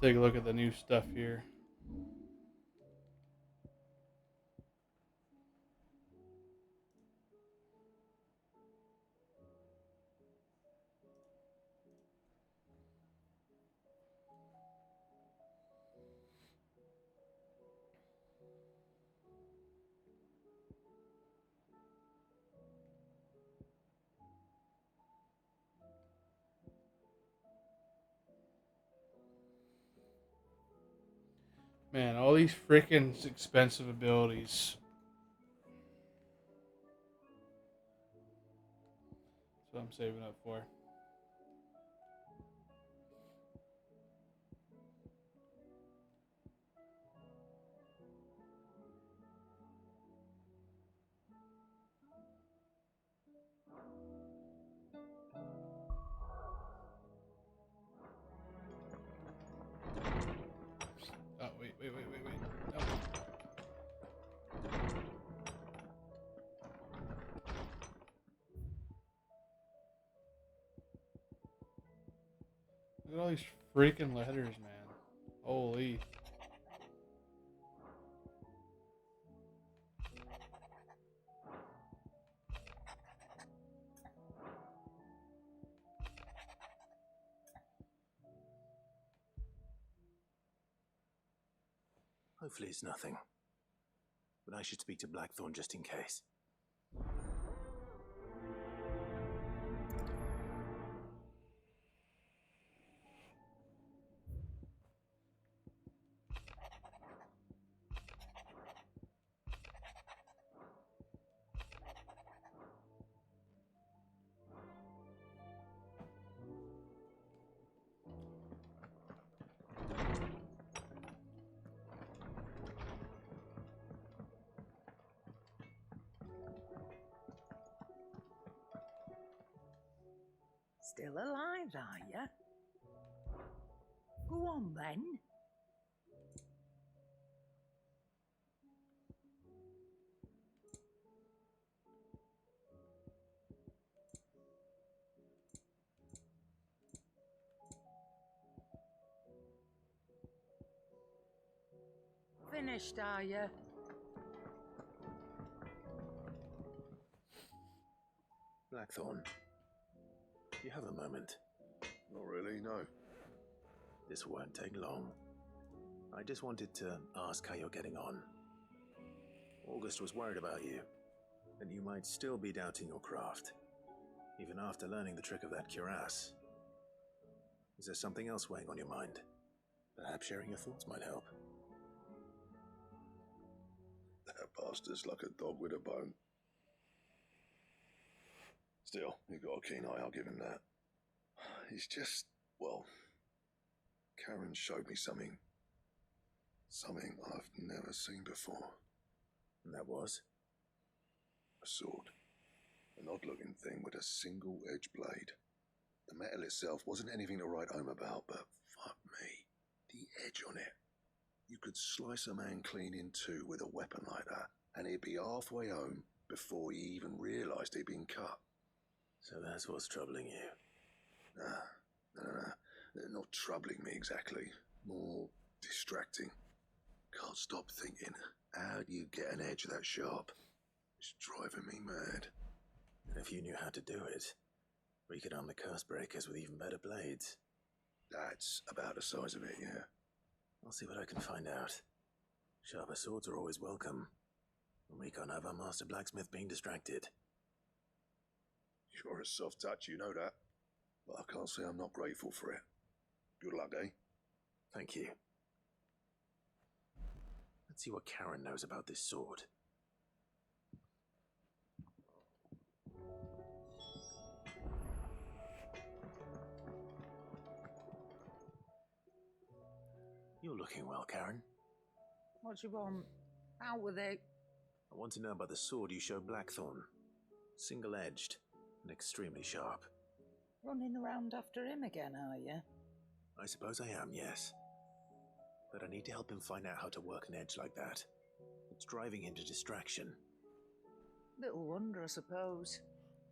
Take a look at the new stuff here. Man, all these freaking expensive abilities. That's what I'm saving up for. Oh, wait. No. Look at all these freaking letters, man. Holy. Hopefully it's nothing. But I should speak to Blackthorn just in case. Still alive, are you? Go on then. Finished, are you? Blackthorn, you have a moment. Not really, no. This won't take long. I just wanted to ask how you're getting on. August was worried about you, and you might still be doubting your craft, even after learning the trick of that cuirass. Is there something else weighing on your mind? Perhaps sharing your thoughts might help. That bastard's like a dog with a bone. Still, he got a keen eye, I'll give him that. He's just, well, Karen showed me something. Something I've never seen before. And that was? A sword. An odd-looking thing with a single-edged blade. The metal itself wasn't anything to write home about, but fuck me, the edge on it. You could slice a man clean in two with a weapon like that, and he'd be halfway home before he even realised he'd been cut. So that's what's troubling you. No. Not troubling me exactly. More distracting. Can't stop thinking, how do you get an edge that sharp? It's driving me mad. And if you knew how to do it, we could arm the curse breakers with even better blades. That's about the size of it, yeah. I'll see what I can find out. Sharper swords are always welcome. And we can't have our master blacksmith being distracted. You're a soft touch, you know that. But I can't say I'm not grateful for it. Good luck, eh? Thank you. Let's see what Karen knows about this sword. You're looking well, Karen. What do you want? Out with it. I want to know about the sword you showed Blackthorn. Single-edged and extremely sharp. Running around after him again, are you? I suppose I am, yes. But I need to help him find out how to work an edge like that. It's driving him to distraction. Little wonder, I suppose.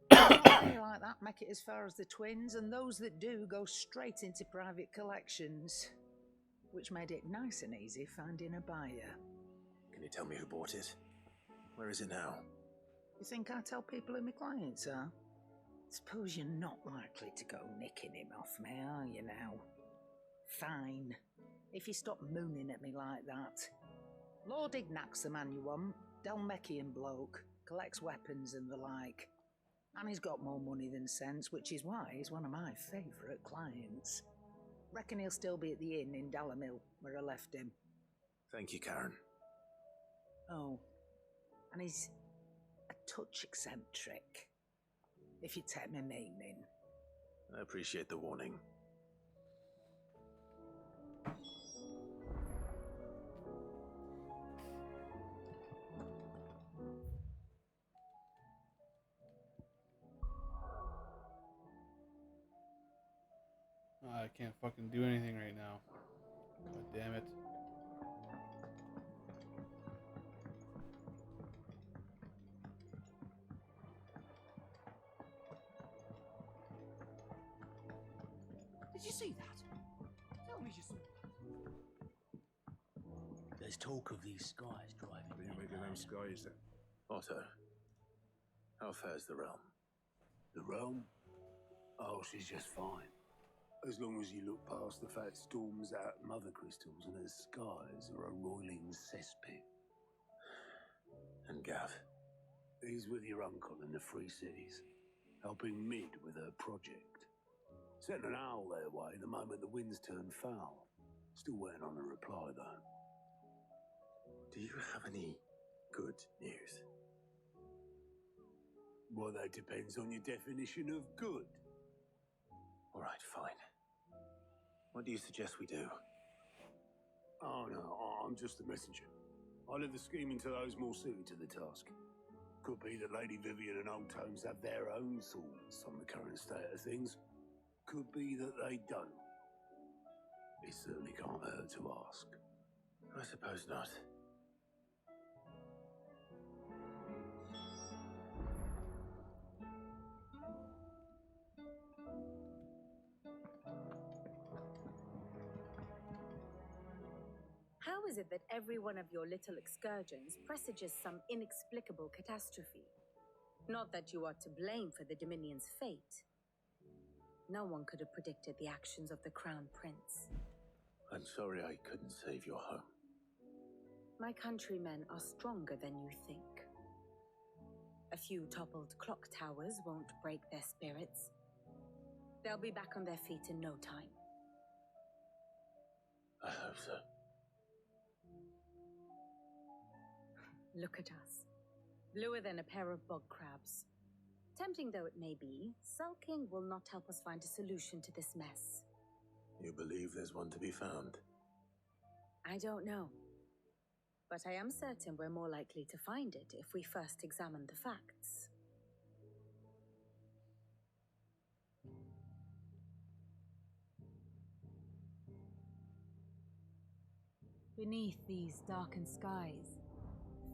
Any like that make it as far as the twins, and those that do go straight into private collections. which made it nice and easy finding a buyer. Can you tell me who bought it? Where is it now? You think I tell people who my clients are? Suppose you're not likely to go nicking him off me, are you now? Fine, if you stop mooning at me like that. Lord Ignac's the man you want, Dalmekian bloke, collects weapons and the like. And he's got more money than sense, which is why he's one of my favourite clients. Reckon he'll still be at the inn in Dalamil, where I left him. Thank you, Karen. Oh, and he's a touch eccentric, if you take my meaning. I appreciate the warning. I can't fucking do anything right now. God damn it. Did you see that? Tell me you saw that. There's talk of these skies driving. What do you make of them skies then? Otto, how fares the realm? The realm? Oh, she's just fine. As long as you look past the fat storms out at Mother Crystals and her skies are a roiling cesspit. And Gav? He's with your uncle in the Free Cities, helping Mid with her project. Sent an owl their way the moment the winds turned foul. Still waiting on a reply, though. Do you have any good news? Well, that depends on your definition of good. All right, fine. What do you suggest we do? Oh, no, I'm just the messenger. I leave the scheming to those more suited to the task. Could be that Lady Vivian and Old Tomes have their own thoughts on the current state of things. Could be that they don't. It certainly can't hurt to ask. I suppose not. How is it that every one of your little excursions presages some inexplicable catastrophe? Not that you are to blame for the Dominion's fate. No one could have predicted the actions of the Crown Prince. I'm sorry I couldn't save your home. My countrymen are stronger than you think. A few toppled clock towers won't break their spirits. They'll be back on their feet in no time. I hope so. Look at us. Bluer than a pair of bog crabs. Tempting though it may be, sulking will not help us find a solution to this mess. You believe there's one to be found? I don't know. But I am certain we're more likely to find it if we first examine the facts. Beneath these darkened skies,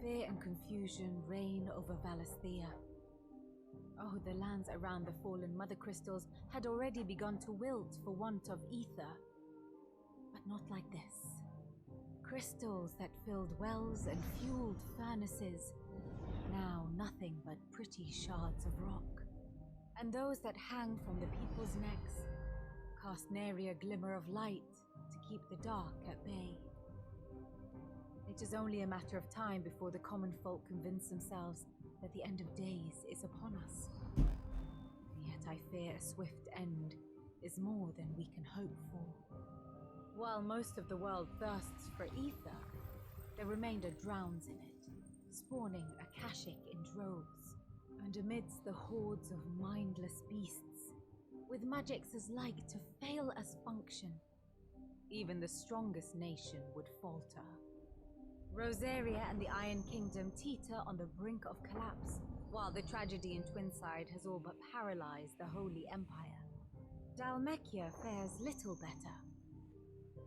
fear and confusion reign over Valisthea. Oh, the lands around the fallen Mother Crystals had already begun to wilt for want of ether. But not like this. Crystals that filled wells and fueled furnaces, now nothing but pretty shards of rock. And those that hang from the people's necks cast nary a glimmer of light to keep the dark at bay. It is only a matter of time before the common folk convince themselves that the end of days is upon us. Yet I fear a swift end is more than we can hope for. While most of the world thirsts for ether, the remainder drowns in it, spawning Akashic in droves. And amidst the hordes of mindless beasts, with magics as like to fail as function, even the strongest nation would falter. Rosaria and the Iron Kingdom teeter on the brink of collapse, while the tragedy in Twinside has all but paralyzed the Holy Empire. Dalmekia fares little better.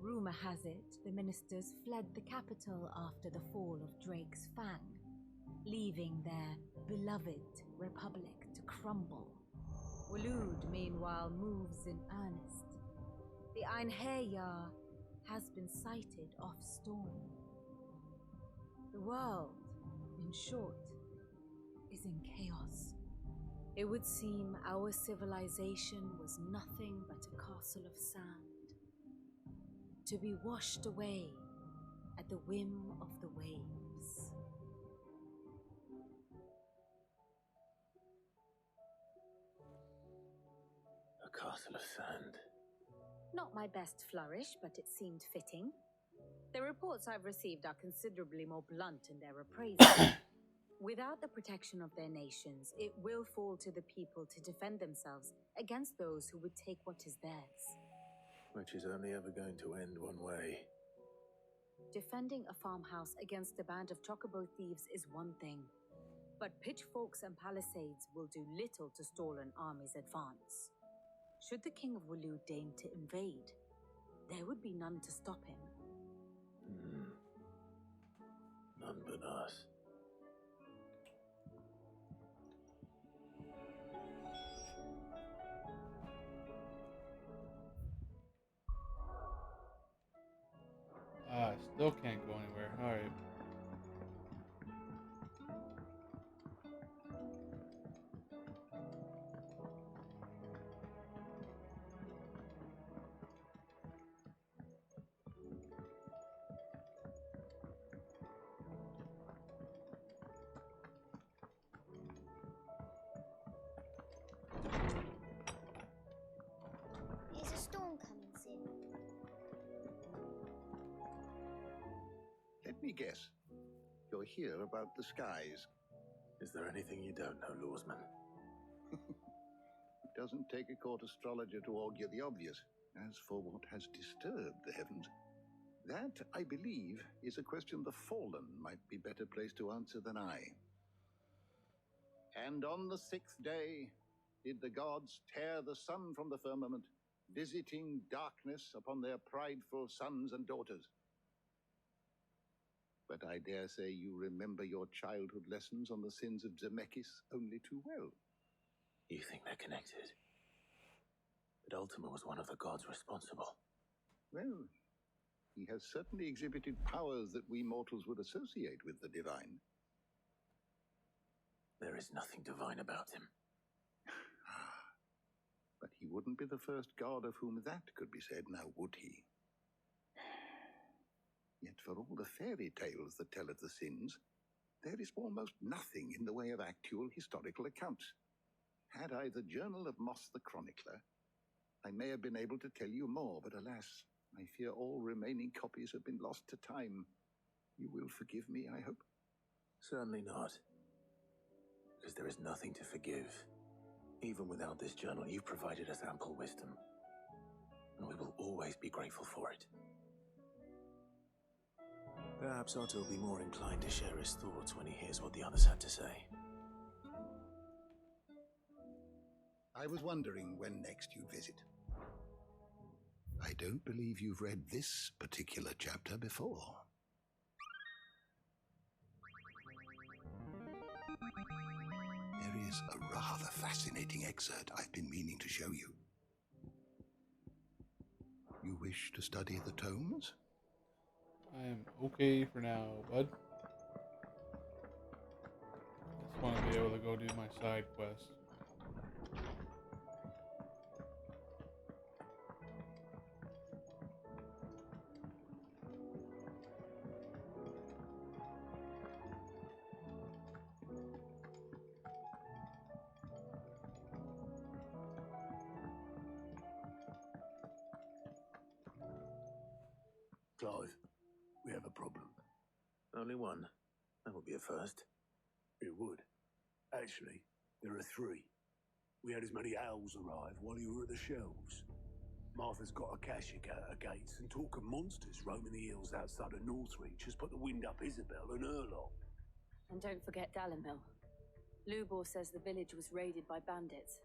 Rumor has it the ministers fled the capital after the fall of Drake's Fang, leaving their beloved republic to crumble. Waloed, meanwhile, moves in earnest. The Einherjar has been sighted off Storm. The world, in short, is in chaos. It would seem our civilization was nothing but a castle of sand, to be washed away at the whim of the waves. A castle of sand. Not my best flourish, but it seemed fitting. The reports I've received are considerably more blunt in their appraisal. Without the protection of their nations, it will fall to the people to defend themselves against those who would take what is theirs. Which is only ever going to end one way. Defending a farmhouse against a band of chocobo thieves is one thing, but pitchforks and palisades will do little to stall an army's advance. Should the King of Wulu deign to invade, there would be none to stop him. None but us. I still can't go anywhere. Alright. Is a storm coming soon? Let me guess. You're here about the skies. Is there anything you don't know, Lawsman? It doesn't take a court astrologer to augur the obvious. As for what has disturbed the heavens, that, I believe, is a question the Fallen might be better placed to answer than I. And on the 6th day did the gods tear the sun from the firmament, visiting darkness upon their prideful sons and daughters. But I dare say you remember your childhood lessons on the sins of Zemeckis only too well. You think they're connected? But Ultima was one of the gods responsible. Well, he has certainly exhibited powers that we mortals would associate with the divine. There is nothing divine about him. But he wouldn't be the first god of whom that could be said, now would he? Yet for all the fairy tales that tell of the sins, there is almost nothing in the way of actual historical accounts. Had I the Journal of Moss the Chronicler, I may have been able to tell you more, but alas, I fear all remaining copies have been lost to time. You will forgive me, I hope? Certainly not. Because there is nothing to forgive. Even without this journal, you've provided us ample wisdom. And we will always be grateful for it. Perhaps Otto will be more inclined to share his thoughts when he hears what the others had to say. I was wondering when next you'd visit. I don't believe you've read this particular chapter before. There is a rather fascinating excerpt I've been meaning to show you. You wish to study the tomes? I am okay for now, bud. Just want to be able to go do my side quest. Clive, we have a problem. Only one. That would be a first. It would. Actually, there are three. We had as many owls arrive while you were at the shelves. Martha's got a cashier at her gates, and talk of monsters roaming the hills outside of Northreach has put the wind up Isabel and her lot. And don't forget Dalimil. Lubor says the village was raided by bandits.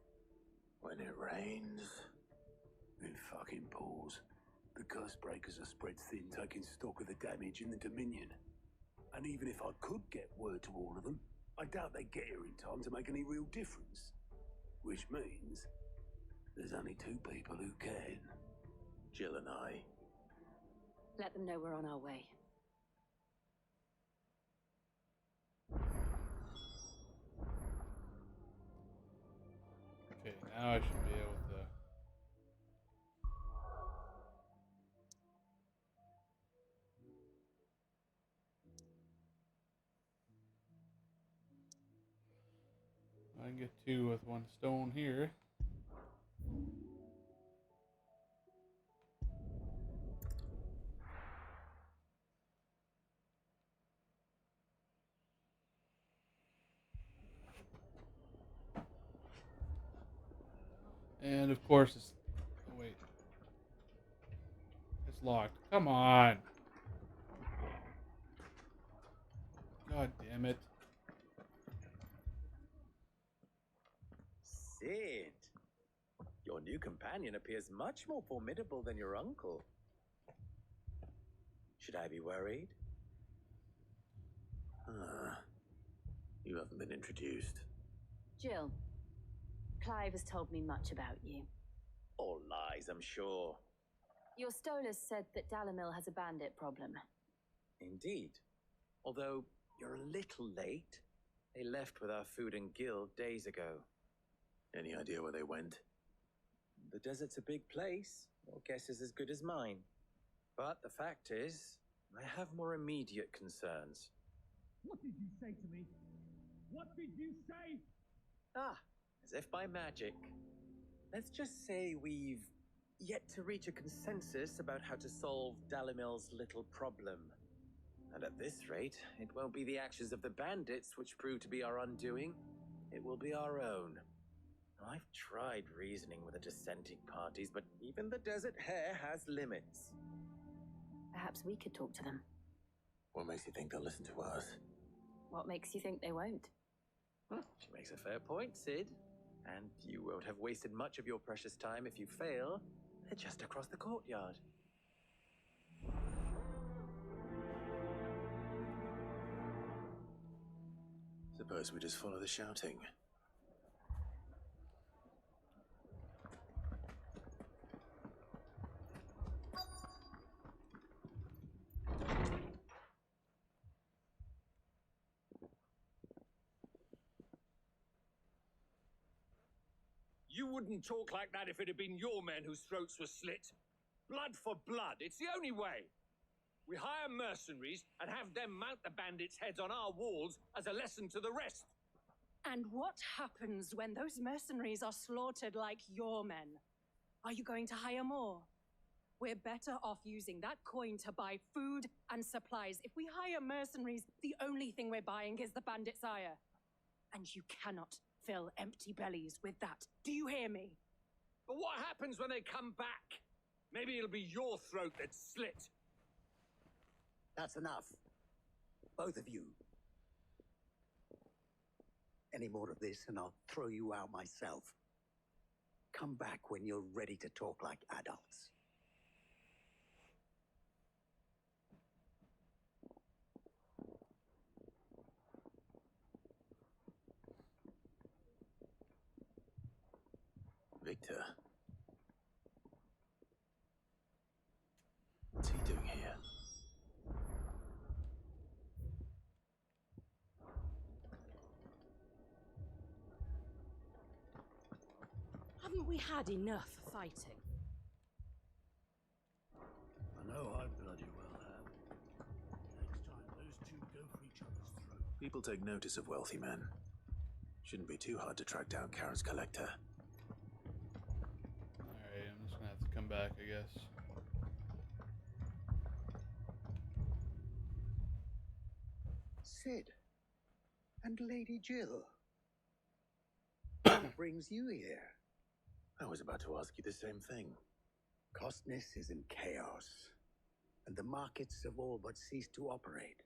When it rains. It fucking pours. The curse breakers are spread thin, taking stock of the damage in the Dominion. And even if I could get word to all of them, I doubt they'd get here in time to make any real difference. Which means there's only two people who can. Jill and I. Let them know we're on our way. Okay, now I should be able to. I can get two with one stone here. And of course it's... Oh wait. It's locked. Come on. God damn it. Sid, your new companion appears much more formidable than your uncle. Should I be worried? You haven't been introduced. Jill, Clive has told me much about you. All lies, I'm sure. Your Stolas said that Dalimil has a bandit problem. Indeed. Although you're a little late. They left with our food and guild days ago. Any idea where they went? The desert's a big place. Your guess is as good as mine. But the fact is, I have more immediate concerns. What did you say to me? What did you say? Ah, as if by magic. Let's just say we've yet to reach a consensus about how to solve Dalimil's little problem. And at this rate, it won't be the actions of the bandits which prove to be our undoing. It will be our own. I've tried reasoning with the dissenting parties, but even the Desert Hare has limits. Perhaps we could talk to them. What makes you think they'll listen to us? What makes you think they won't? She makes a fair point, Sid. And you won't have wasted much of your precious time if you fail. They're just across the courtyard. Suppose we just follow the shouting. You wouldn't talk like that if it had been your men whose throats were slit. Blood for blood, it's the only way. We hire mercenaries and have them mount the bandits' heads on our walls as a lesson to the rest. And what happens when those mercenaries are slaughtered like your men? Are you going to hire more? We're better off using that coin to buy food and supplies. If we hire mercenaries, the only thing we're buying is the bandit's ire. And you cannot fill empty bellies with that. Do you hear me? But what happens when they come back? Maybe it'll be your throat that's slit. That's enough. Both of you. Any more of this and I'll throw you out myself. Come back when you're ready to talk like adults. Victor. What's he doing here? Haven't we had enough fighting? I know I bloody well have. Next time those two go for each other's throat. People take notice of wealthy men. Shouldn't be too hard to track down Karen's collector. Alright, I'm just gonna have to come back, I guess. Sid. And Lady Jill. What brings you here? I was about to ask you the same thing. Costness is in chaos, and the markets have all but ceased to operate.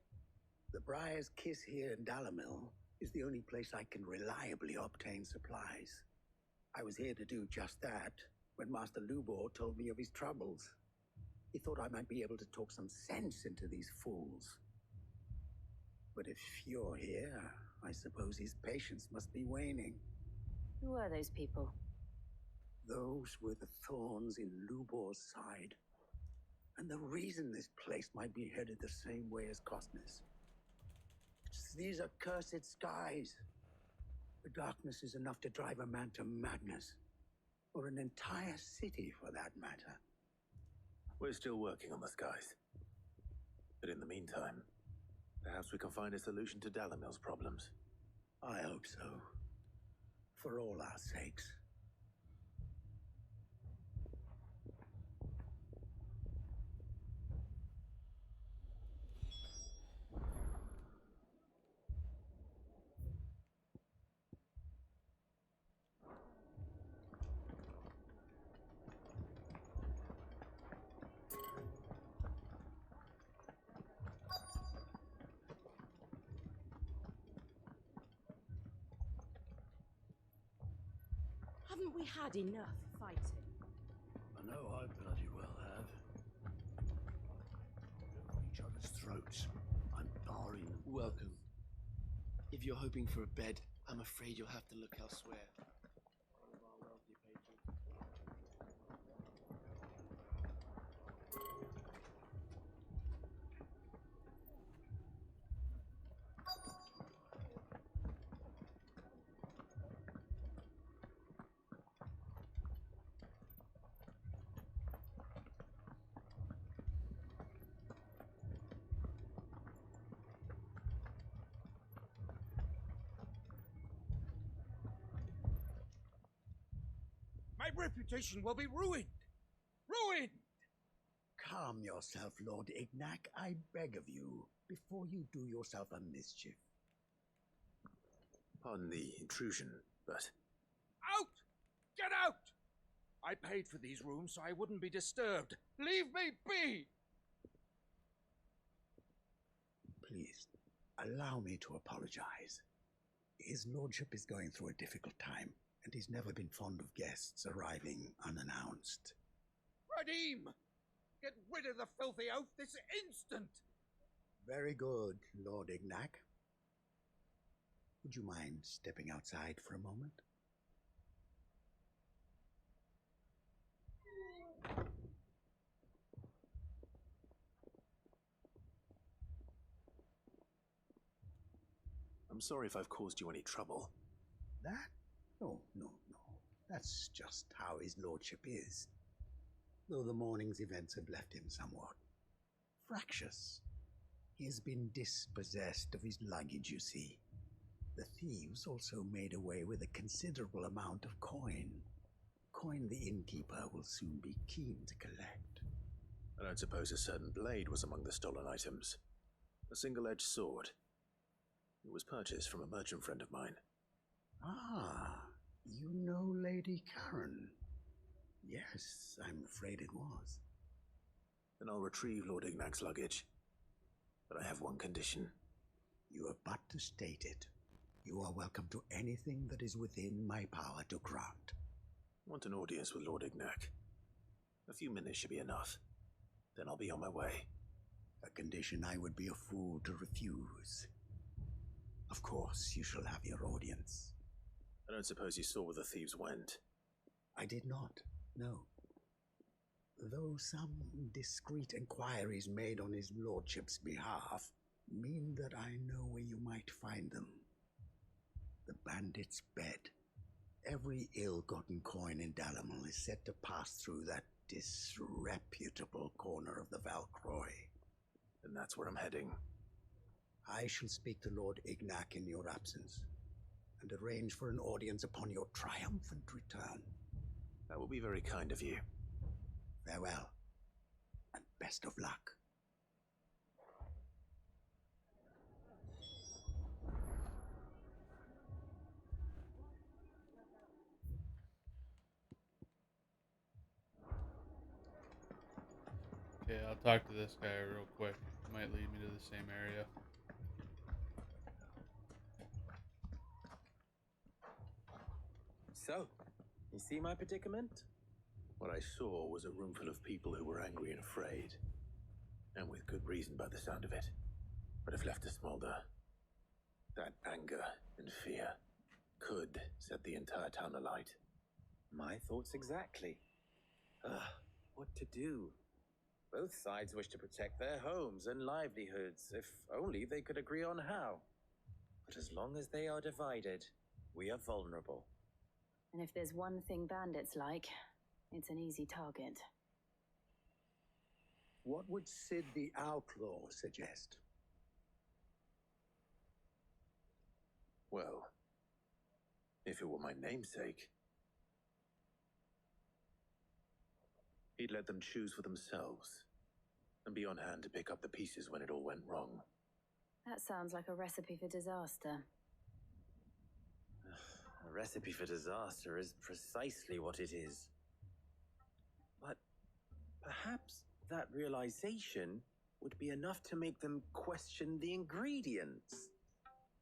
The Briar's Kiss here in Dalimil is the only place I can reliably obtain supplies. I was here to do just that when Master Lubor told me of his troubles. He thought I might be able to talk some sense into these fools. But if you're here, I suppose his patience must be waning. Who are those people? Those were the thorns in Lubor's side. And the reason this place might be headed the same way as Cosmos. These are cursed skies. The darkness is enough to drive a man to madness. Or an entire city, for that matter. We're still working on the skies. But in the meantime, perhaps we can find a solution to Dalamil's problems. I hope so. For all our sakes. Haven't we had enough fighting? I know I bloody well have. At each other's throats. I'm barring them. Welcome. If you're hoping for a bed, I'm afraid you'll have to look elsewhere. All of our wealthy patrons. My reputation will be ruined! Ruined! Calm yourself, Lord Ignac, I beg of you, before you do yourself a mischief. Pardon the intrusion, but Out! Get out! I paid for these rooms so I wouldn't be disturbed. Leave me be! Please, allow me to apologize. His lordship is going through a difficult time, and he's never been fond of guests arriving unannounced. Radim! Get rid of the filthy oaf this instant! Very good, Lord Ignac. Would you mind stepping outside for a moment? I'm sorry if I've caused you any trouble. That? No. That's just how his lordship is. Though the morning's events have left him somewhat fractious. He has been dispossessed of his luggage, you see. The thieves also made away with a considerable amount of coin. Coin the innkeeper will soon be keen to collect. I don't suppose a certain blade was among the stolen items. A single-edged sword. It was purchased from a merchant friend of mine. Ah, you know Lady Karen. Yes, I'm afraid it was. Then I'll retrieve Lord Ignac's luggage. But I have one condition. You have but to state it. You are welcome to anything that is within my power to grant. I want an audience with Lord Ignac. A few minutes should be enough. Then I'll be on my way. A condition I would be a fool to refuse. Of course, you shall have your audience. I don't suppose you saw where the thieves went. I did not, no. Though some discreet inquiries made on his lordship's behalf mean that I know where you might find them. The bandit's bed. Every ill-gotten coin in Dalamil is said to pass through that disreputable corner of the Valcroy. And that's where I'm heading. I shall speak to Lord Ignac in your absence, and arrange for an audience upon your triumphant return. That will be very kind of you. Farewell, and best of luck. Okay, I'll talk to this guy real quick. Might lead me to the same area. So, you see my predicament? What I saw was a room full of people who were angry and afraid. And with good reason by the sound of it. But if left to smolder, that anger and fear could set the entire town alight. My thoughts exactly. What to do? Both sides wish to protect their homes and livelihoods, if only they could agree on how. But as long as they are divided, we are vulnerable. And if there's one thing bandits like, it's an easy target. What would Sid the Outlaw suggest? Well, if it were my namesake, he'd let them choose for themselves and be on hand to pick up the pieces when it all went wrong. That sounds like a recipe for disaster. A recipe for disaster is precisely what it is. But perhaps that realization would be enough to make them question the ingredients.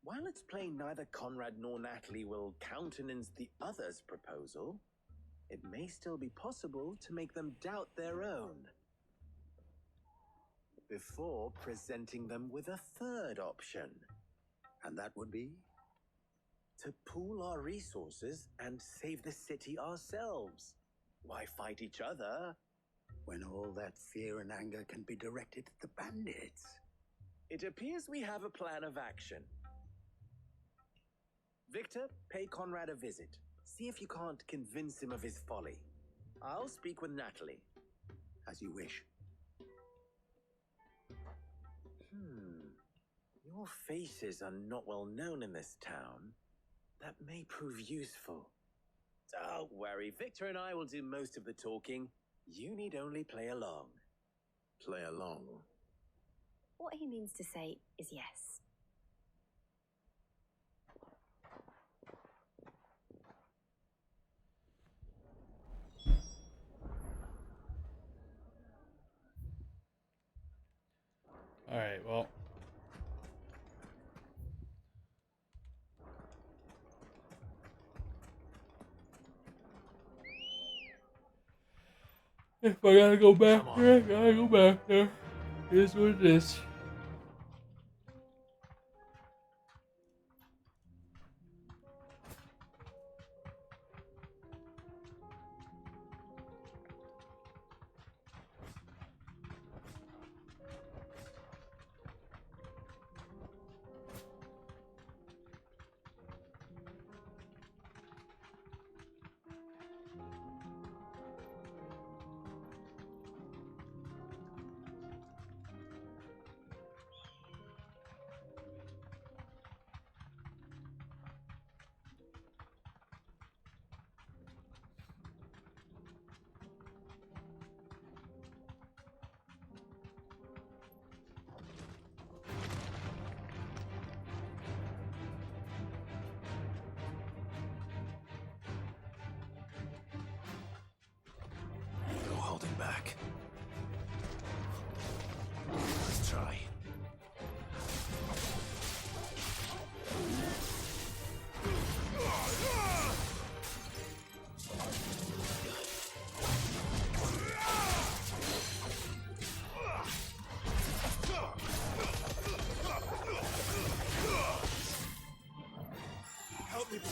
While it's plain neither Conrad nor Natalie will countenance the other's proposal, it may still be possible to make them doubt their own before presenting them with a third option. And that would be? To pool our resources and save the city ourselves. Why fight each other when all that fear and anger can be directed at the bandits? It appears we have a plan of action. Victor, pay Conrad a visit. See if you can't convince him of his folly. I'll speak with Natalie. As you wish. Your faces are not well known in this town. That may prove useful. Don't worry, Victor and I will do most of the talking. You need only play along. Play along? What he means to say is yes. Alright, well. If I gotta go back there, I gotta go back there. Here's what it is. Holding back. Let's try. Help me, boy.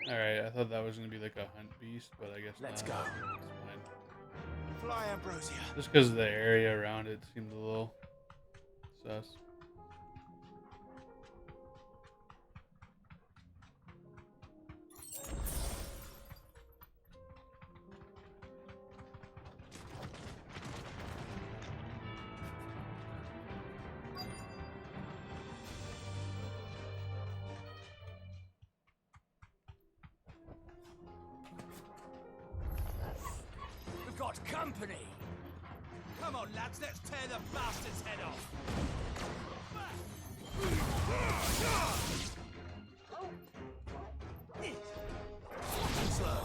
Alright, I thought that was gonna be like a hunt beast, but I guess Let's not. go. It's fine. Fly, Ambrosia. Just because the area around it seemed a little sus. We've got company! Come on, lads, let's tear the bastard's head off! Slow.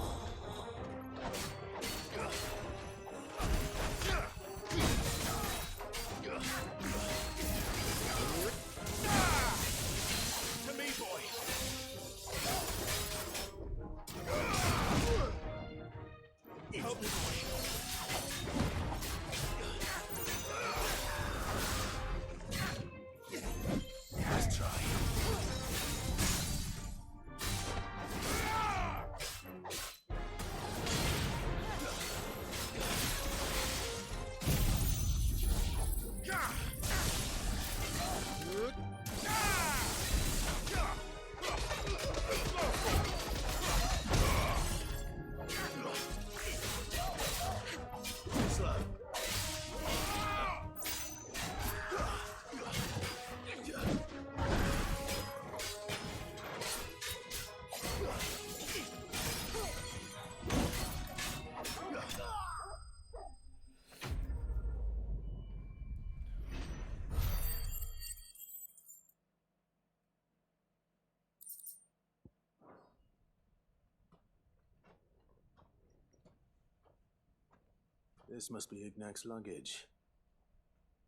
This must be Ignac's luggage.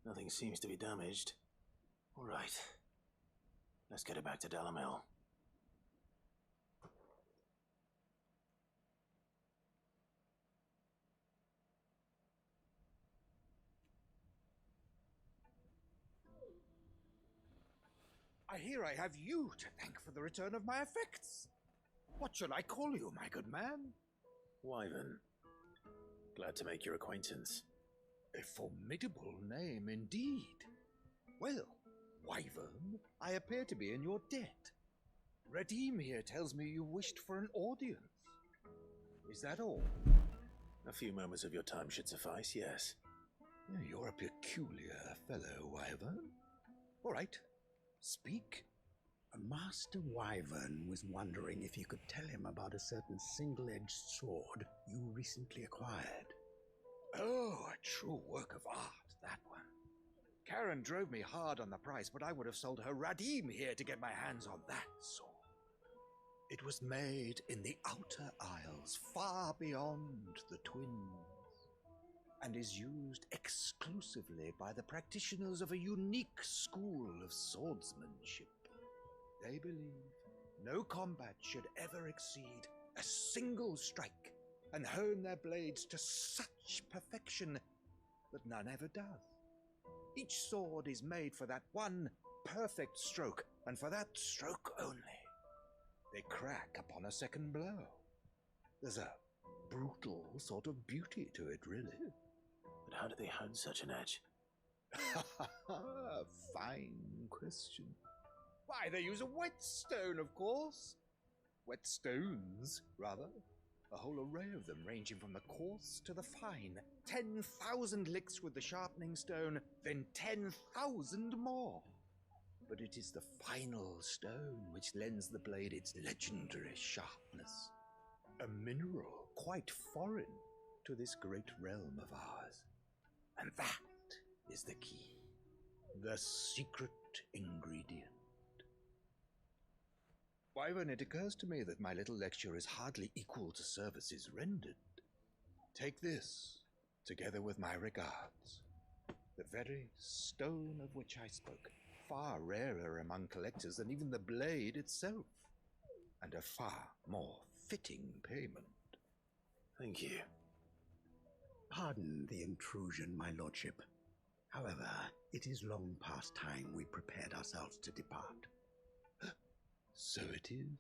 Nothing seems to be damaged. All right. Let's get it back to Dalamil. I hear I have you to thank for the return of my effects. What shall I call you, my good man? Wyvern. Glad to make your acquaintance. A formidable name indeed. Well, Wyvern, I appear to be in your debt. Radim here tells me you wished for an audience. Is that all? A few moments of your time should suffice, yes. You're a peculiar fellow, Wyvern. All right, speak. Master Wyvern was wondering if you could tell him about a certain single-edged sword you recently acquired. Oh, a true work of art, that one. Karen drove me hard on the price, but I would have sold her Radim here to get my hands on that sword. It was made in the Outer Isles, far beyond the Twins, and is used exclusively by the practitioners of a unique school of swordsmanship. They believe no combat should ever exceed a single strike, and hone their blades to such perfection that none ever does. Each sword is made for that one perfect stroke, and for that stroke only. They crack upon a second blow. There's a brutal sort of beauty to it, really. But how do they hone such an edge? Fine question. Why, they use a whetstone, of course. Whetstones, rather. A whole array of them, ranging from the coarse to the fine. 10,000 licks with the sharpening stone, then 10,000 more. But it is the final stone which lends the blade its legendary sharpness. A mineral quite foreign to this great realm of ours. And that is the key. The secret ingredient. Wyvern, it occurs to me that my little lecture is hardly equal to services rendered. Take this, together with my regards. The very stone of which I spoke, far rarer among collectors than even the blade itself, and a far more fitting payment. Thank you. Pardon the intrusion, my lordship. However, it is long past time we prepared ourselves to depart. So it is.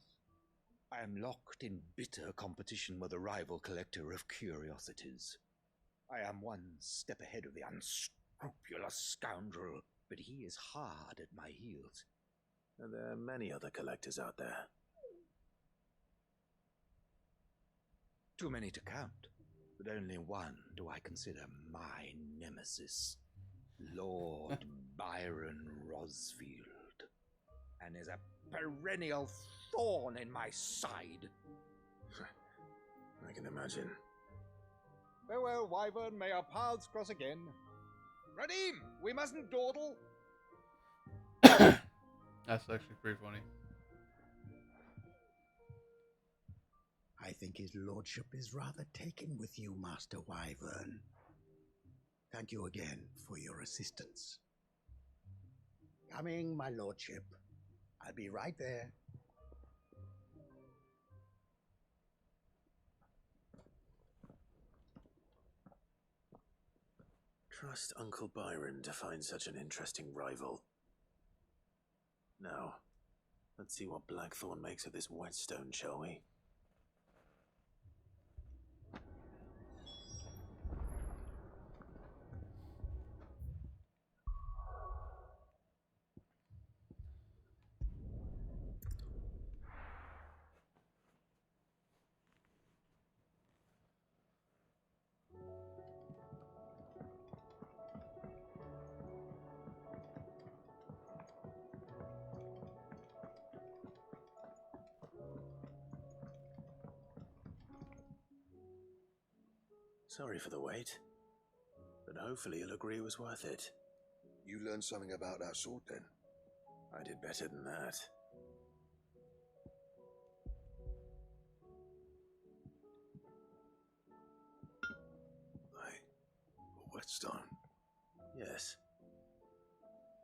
I am locked in bitter competition with a rival collector of curiosities. I am one step ahead of the unscrupulous scoundrel, but he is hard at my heels. And there are many other collectors out there. Too many to count, but only one do I consider my nemesis, Lord Byron Rosfield, and is a perennial thorn in my side. I can imagine. Farewell, Wyvern, may our paths cross again. Radim, we mustn't dawdle. That's actually pretty funny. I think his lordship is rather taken with you, Master Wyvern. Thank you again for your assistance. Coming, my lordship. I'll be right there. Trust Uncle Byron to find such an interesting rival. Now, let's see what Blackthorn makes of this whetstone, shall we? Sorry for the wait, but hopefully you'll agree it was worth it. You learned something about that sword, then? I did better than that. Yes.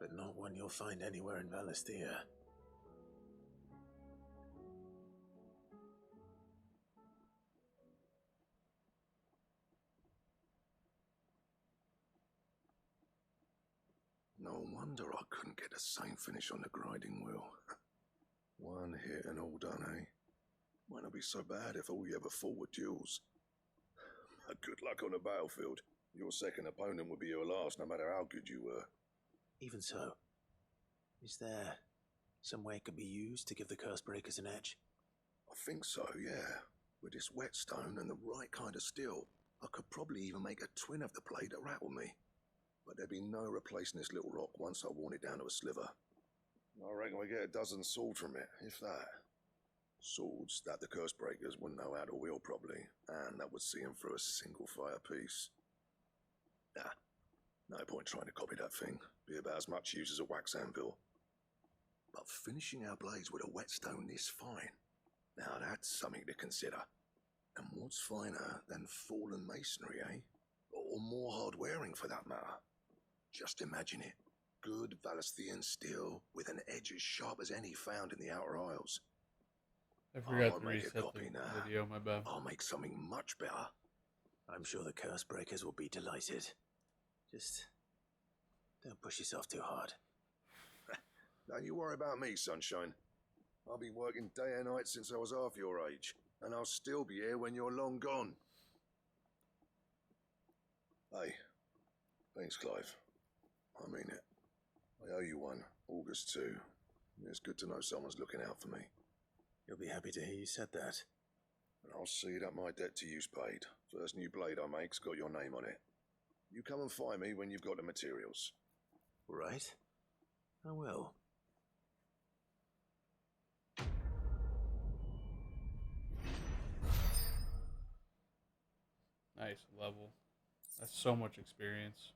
But not one you'll find anywhere in Valisthea. No wonder I couldn't get the same finish on the grinding wheel. One hit and all done, eh? Might not be so bad if all you ever fought were duels. Good luck on the battlefield. Your second opponent would be your last, no matter how good you were. Even so, is there some way it could be used to give the Curse Breakers an edge? I think so, yeah. With this whetstone and the right kind of steel, I could probably even make a twin of the blade that rattled me. But there'd be no replacing this little rock once I worn it down to a sliver. I reckon we get a dozen swords from it, if that. Swords that the Curse Breakers wouldn't know how to wield properly, and that would see them through a single fire piece. Nah, no point trying to copy that thing. Be about as much use as a wax anvil. But finishing our blades with a whetstone this fine, now that's something to consider. And what's finer than fallen masonry, eh? Or more hard-wearing for that matter. Just imagine it. Good Valisthean steel with an edge as sharp as any found in the Outer Isles. I forgot I'll to make a reset copy the now. video, my bad. I'll make something much better. I'm sure the Curse Breakers will be delighted. Just don't push yourself too hard. Don't you worry about me, Sunshine. I'll be working day and night since I was half your age, and I'll still be here when you're long gone. Hey, thanks, Clive. I mean it. I owe you one, August too. It's good to know someone's looking out for me. You'll be happy to hear you said that. And I'll see that my debt to you's paid. First new blade I make's got your name on it. You come and find me when you've got the materials. Right? I will. Nice level. That's so much experience.